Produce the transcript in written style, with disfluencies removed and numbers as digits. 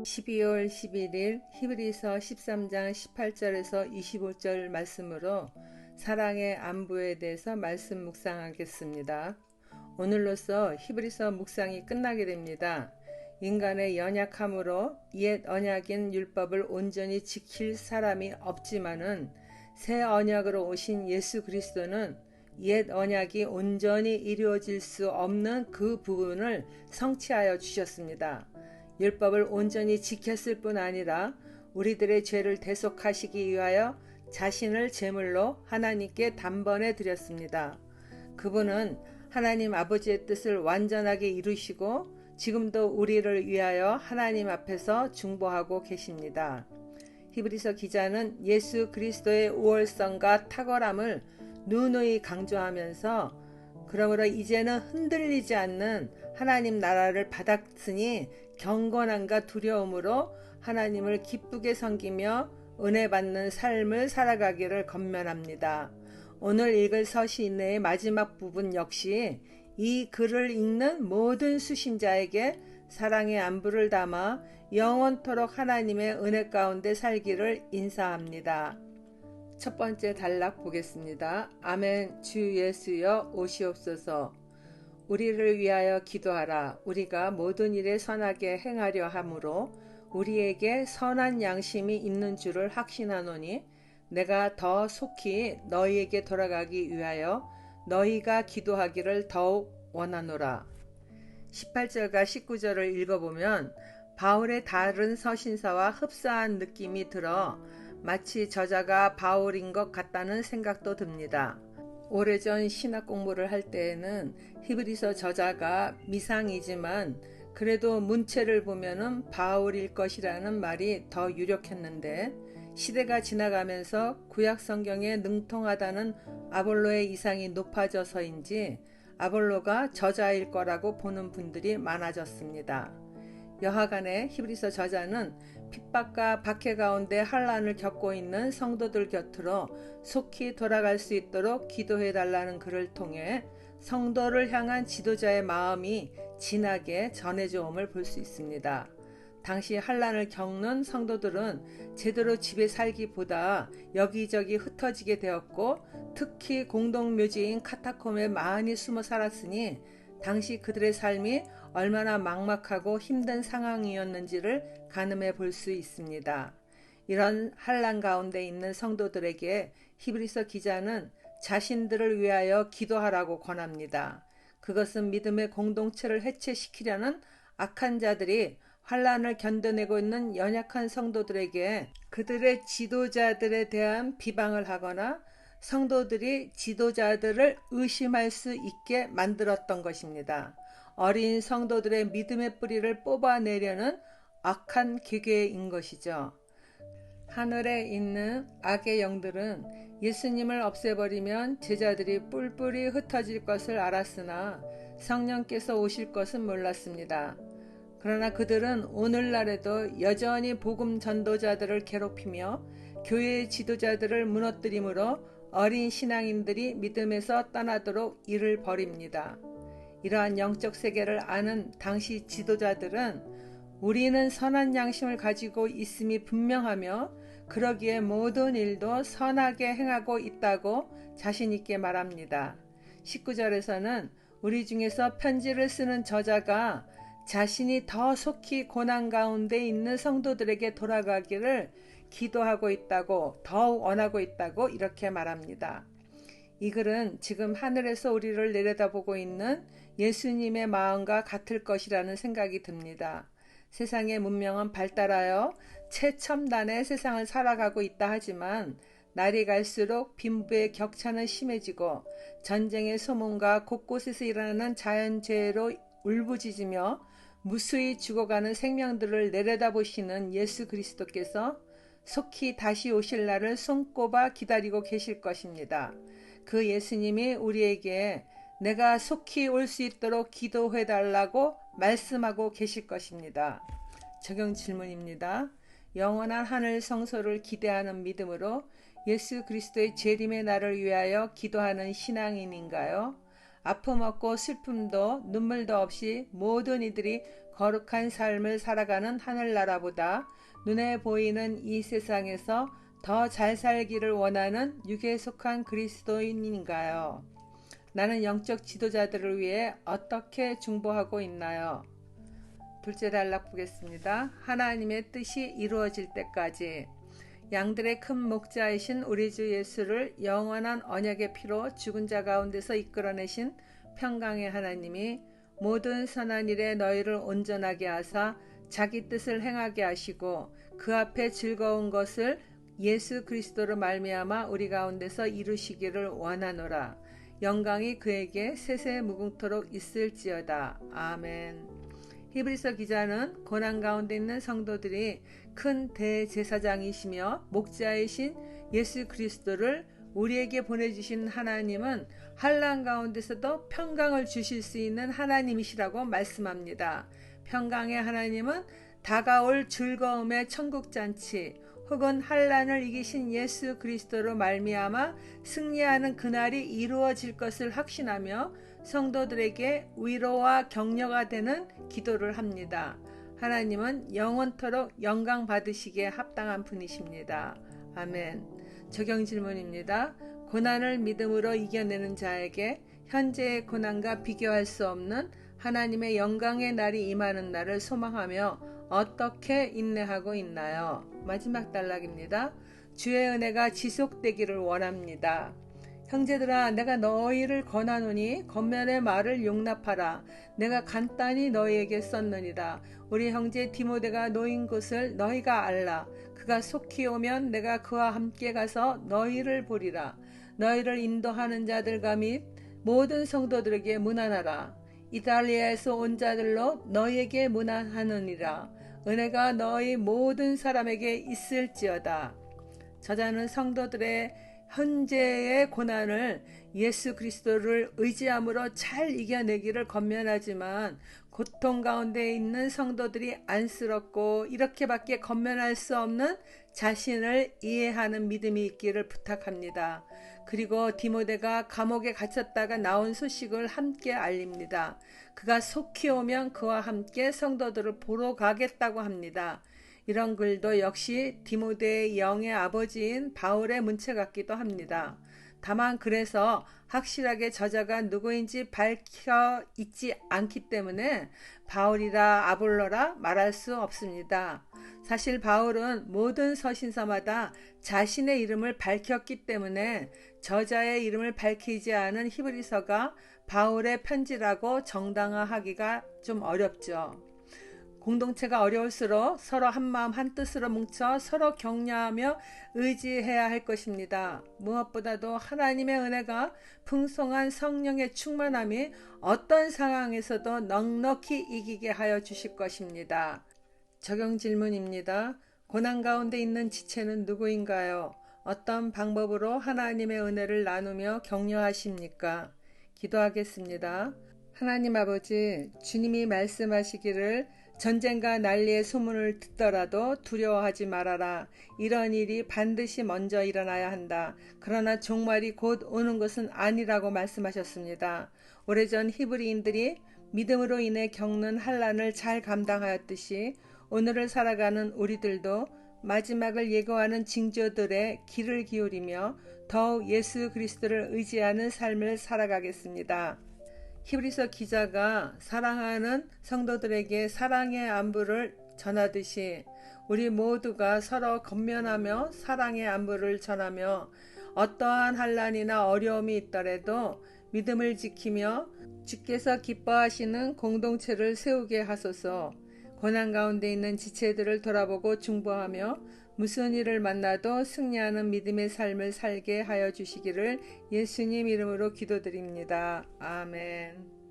12월 11일 히브리서 13장 18절에서 25절 말씀으로 사랑의 안부에 대해서 말씀 묵상하겠습니다. 오늘로써 히브리서 묵상이 끝나게 됩니다. 인간의 연약함으로 옛 언약인 율법을 온전히 지킬 사람이 없지만은 새 언약으로 오신 예수 그리스도는 옛 언약이 온전히 이루어질 수 없는 그 부분을 성취하여 주셨습니다. 율법을 온전히 지켰을 뿐 아니라 우리들의 죄를 대속하시기 위하여 자신을 제물로 하나님께 단번에 드렸습니다. 그분은 하나님 아버지의 뜻을 완전하게 이루시고 지금도 우리를 위하여 하나님 앞에서 중보하고 계십니다. 히브리서 기자는 예수 그리스도의 우월성과 탁월함을 누누이 강조하면서 그러므로 이제는 흔들리지 않는 하나님 나라를 받았으니 경건함과 두려움으로 하나님을 기쁘게 섬기며 은혜 받는 삶을 살아가기를 권면합니다. 오늘 읽을 서신의 마지막 부분 역시 이 글을 읽는 모든 수신자에게 사랑의 안부를 담아 영원토록 하나님의 은혜 가운데 살기를 인사합니다. 첫 번째 단락 보겠습니다. 아멘. 주 예수여 오시옵소서. 우리를 위하여 기도하라. 우리가 모든 일에 선하게 행하려 함으로 우리에게 선한 양심이 있는 줄을 확신하노니 내가 더 속히 너희에게 돌아가기 위하여 너희가 기도하기를 더욱 원하노라. 18절과 19절을 읽어보면 바울의 다른 서신서와 흡사한 느낌이 들어 마치 저자가 바울인 것 같다는 생각도 듭니다. 오래전 신학 공부를 할 때에는 히브리서 저자가 미상이지만 그래도 문체를 보면은 바울일 것이라는 말이 더 유력했는데 시대가 지나가면서 구약 성경에 능통하다는 아볼로의 이상이 높아져서인지 아볼로가 저자일 거라고 보는 분들이 많아졌습니다. 여하간에 히브리서 저자는 핍박과 박해 가운데 환난을 겪고 있는 성도들 곁으로 속히 돌아갈 수 있도록 기도해 달라는 글을 통해 성도를 향한 지도자의 마음이 진하게 전해져 옴을 볼 수 있습니다. 당시 환난을 겪는 성도들은 제대로 집에 살기보다 여기저기 흩어지게 되었고 특히 공동묘지인 카타콤에 많이 숨어 살았으니 당시 그들의 삶이 얼마나 막막하고 힘든 상황이었는지를 가늠해 볼 수 있습니다. 이런 환난 가운데 있는 성도들에게 히브리서 기자는 자신들을 위하여 기도하라고 권합니다. 그것은 믿음의 공동체를 해체시키려는 악한 자들이 환난을 견뎌내고 있는 연약한 성도들에게 그들의 지도자들에 대한 비방을 하거나 성도들이 지도자들을 의심할 수 있게 만들었던 것입니다. 어린 성도들의 믿음의 뿌리를 뽑아내려는 악한 계계인 것이죠. 하늘에 있는 악의 영들은 예수님을 없애버리면 제자들이 뿔뿔이 흩어질 것을 알았으나 성령께서 오실 것은 몰랐습니다. 그러나 그들은 오늘날에도 여전히 복음 전도자들을 괴롭히며 교회의 지도자들을 무너뜨리므로 어린 신앙인들이 믿음에서 떠나도록 일을 벌입니다. 이러한 영적 세계를 아는 당시 지도자들은 우리는 선한 양심을 가지고 있음이 분명하며 그러기에 모든 일도 선하게 행하고 있다고 자신 있게 말합니다. 19절에서는 우리 중에서 편지를 쓰는 저자가 자신이 더 속히 고난 가운데 있는 성도들에게 돌아가기를 기도하고 있다고 더욱 원하고 있다고 이렇게 말합니다. 이 글은 지금 하늘에서 우리를 내려다보고 있는 예수님의 마음과 같을 것이라는 생각이 듭니다. 세상의 문명은 발달하여 최첨단의 세상을 살아가고 있다 하지만 날이 갈수록 빈부의 격차는 심해지고 전쟁의 소문과 곳곳에서 일어나는 자연재해로 울부짖으며 무수히 죽어가는 생명들을 내려다보시는 예수 그리스도께서 속히 다시 오실 날을 손꼽아 기다리고 계실 것입니다. 그 예수님이 우리에게 내가 속히 올 수 있도록 기도해 달라고 말씀하고 계실 것입니다. 적용 질문입니다. 영원한 하늘 성소를 기대하는 믿음으로 예수 그리스도의 재림의 날을 위하여 기도하는 신앙인인가요? 아픔 없고 슬픔도 눈물도 없이 모든 이들이 거룩한 삶을 살아가는 하늘나라보다 눈에 보이는 이 세상에서 더 잘 살기를 원하는 육에 속한 그리스도인인가요? 나는 영적 지도자들을 위해 어떻게 중보하고 있나요? 둘째 단락 보겠습니다. 하나님의 뜻이 이루어질 때까지. 양들의 큰 목자이신 우리 주 예수를 영원한 언약의 피로 죽은 자 가운데서 이끌어내신 평강의 하나님이 모든 선한 일에 너희를 온전하게 하사 자기 뜻을 행하게 하시고 그 앞에 즐거운 것을 예수 그리스도로 말미암아 우리 가운데서 이루시기를 원하노라. 영광이 그에게 세세무궁토록 있을지어다. 아멘. 히브리서 기자는 고난 가운데 있는 성도들이 큰 대제사장이시며 목자이신 예수 그리스도를 우리에게 보내주신 하나님은 환난 가운데서도 평강을 주실 수 있는 하나님이시라고 말씀합니다. 평강의 하나님은 다가올 즐거움의 천국잔치 혹은 환난을 이기신 예수 그리스도로 말미암아 승리하는 그날이 이루어질 것을 확신하며 성도들에게 위로와 격려가 되는 기도를 합니다. 하나님은 영원토록 영광 받으시기에 합당한 분이십니다. 아멘. 적용 질문입니다. 고난을 믿음으로 이겨내는 자에게 현재의 고난과 비교할 수 없는 하나님의 영광의 날이 임하는 날을 소망하며 어떻게 인내하고 있나요? 마지막 단락입니다. 주의 은혜가 지속되기를 원합니다. 형제들아, 내가 너희를 권하노니 겉면의 말을 용납하라. 내가 간단히 너희에게 썼느니라. 우리 형제 디모데가 놓인 곳을 너희가 알라. 그가 속히 오면 내가 그와 함께 가서 너희를 보리라. 너희를 인도하는 자들과 및 모든 성도들에게 문안하라. 이탈리아에서 온 자들로 너희에게 문안하느니라. 은혜가 너희 모든 사람에게 있을지어다. 저자는 성도들의 현재의 고난을 예수 그리스도를 의지함으로 잘 이겨내기를 권면하지만 고통 가운데 있는 성도들이 안쓰럽고 이렇게밖에 권면할 수 없는 자신을 이해하는 믿음이 있기를 부탁합니다. 그리고 디모데가 감옥에 갇혔다가 나온 소식을 함께 알립니다. 그가 속히 오면 그와 함께 성도들을 보러 가겠다고 합니다. 이런 글도 역시 디모데의 영의 아버지인 바울의 문체 같기도 합니다. 다만 그래서 확실하게 저자가 누구인지 밝혀 있지 않기 때문에 바울이라 아볼로라 말할 수 없습니다. 사실 바울은 모든 서신서마다 자신의 이름을 밝혔기 때문에 저자의 이름을 밝히지 않은 히브리서가 바울의 편지라고 정당화하기가 좀 어렵죠. 공동체가 어려울수록 서로 한마음 한뜻으로 뭉쳐 서로 격려하며 의지해야 할 것입니다. 무엇보다도 하나님의 은혜가 풍성한 성령의 충만함이 어떤 상황에서도 넉넉히 이기게 하여 주실 것입니다. 적용 질문입니다. 고난 가운데 있는 지체는 누구인가요? 어떤 방법으로 하나님의 은혜를 나누며 격려하십니까? 기도하겠습니다. 하나님 아버지, 주님이 말씀하시기를 전쟁과 난리의 소문을 듣더라도 두려워하지 말아라. 이런 일이 반드시 먼저 일어나야 한다. 그러나 종말이 곧 오는 것은 아니라고 말씀하셨습니다. 오래전 히브리인들이 믿음으로 인해 겪는 환난을 잘 감당하였듯이 오늘을 살아가는 우리들도 마지막을 예고하는 징조들의 귀를 기울이며 더욱 예수 그리스도를 의지하는 삶을 살아가겠습니다. 히브리서 기자가 사랑하는 성도들에게 사랑의 안부를 전하듯이 우리 모두가 서로 권면하며 사랑의 안부를 전하며 어떠한 환난이나 어려움이 있더라도 믿음을 지키며 주께서 기뻐하시는 공동체를 세우게 하소서. 고난 가운데 있는 지체들을 돌아보고 중보하며 무슨 일을 만나도 승리하는 믿음의 삶을 살게 하여 주시기를 예수님 이름으로 기도드립니다. 아멘.